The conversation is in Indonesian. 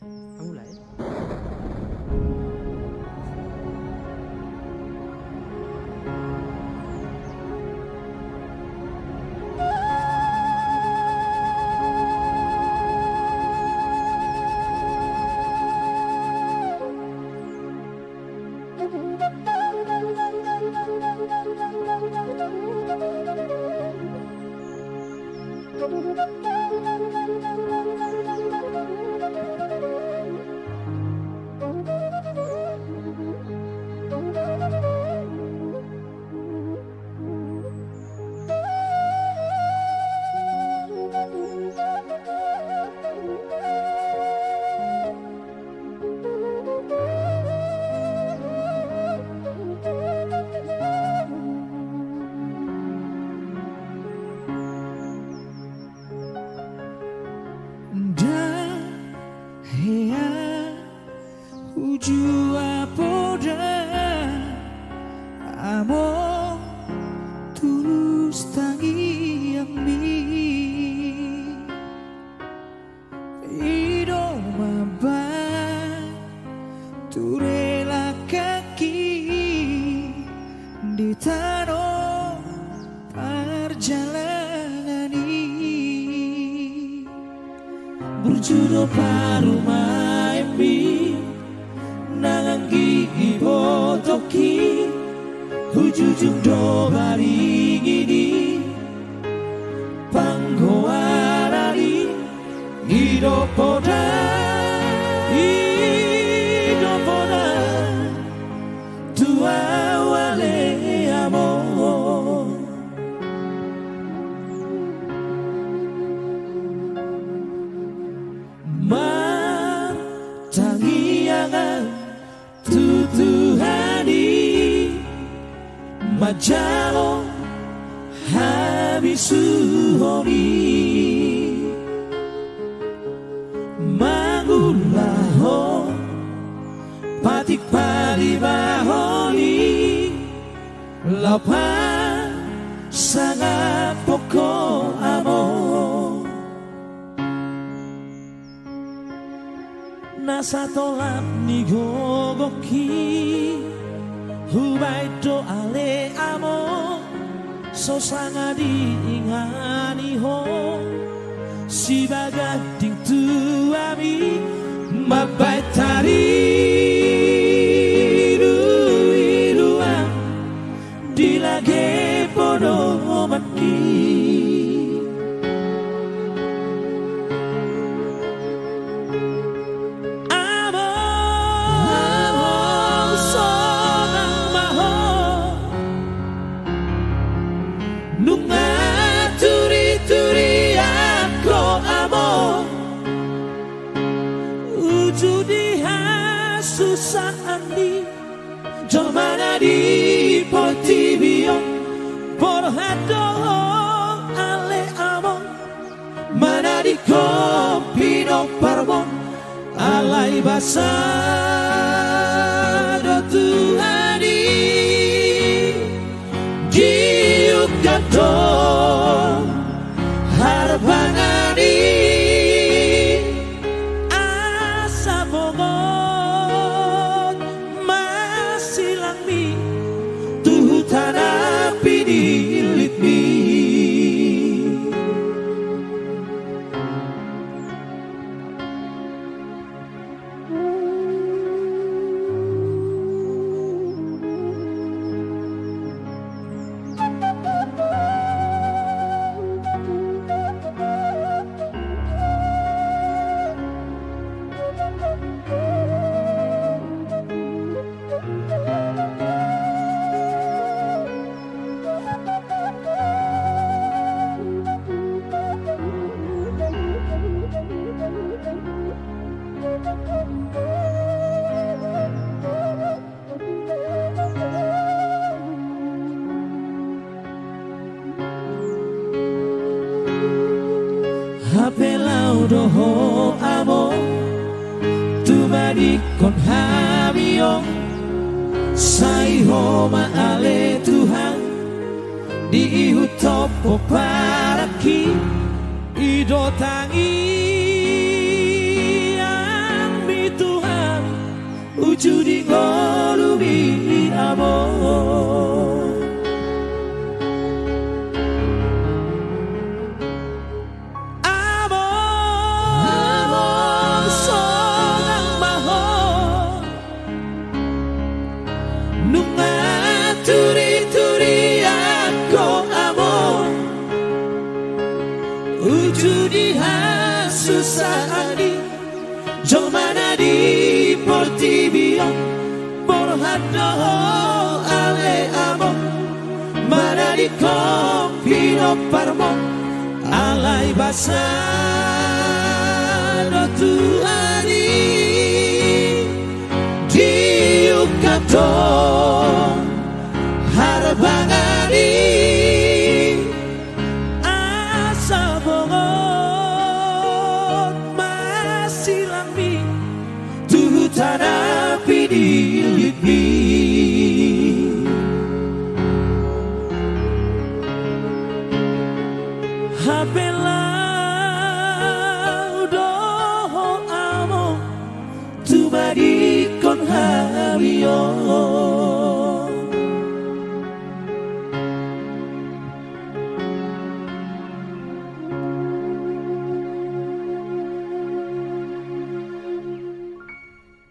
Mulai. Ujua poda amo tulus tangi ami ido mabai turela kaki di tanah perjalanan ini berjodoh parumah embi nanganggi ibotoki hujujung do baringini panggoarari idopoda tua wale amor tangiangan tutuhani majalo habisuhoni mangulaho patik palibahoni lapan sangat pokok amor nasa tolap ni gogoki hubai do ale amo so sanga diingani ho si bagating tuami mabai tari iruang dilage podo mati susah andi jomana di potibio porhado ale amon mana di kopino parbon alai basa do tuhani giuk gato harbangani tanah pinilit mi Hapelau doho amo Tumadi kon hamiong Sai homa ale Tuhan Di hutopo paraki Ido tangi yang Jomana di portibio por hado ale amo mana di kopino parmo alai basano Tuhani diukato harbangani asa bongot masih lambi tuh tanapi di lipi Hapela doho amo tu mari con Habio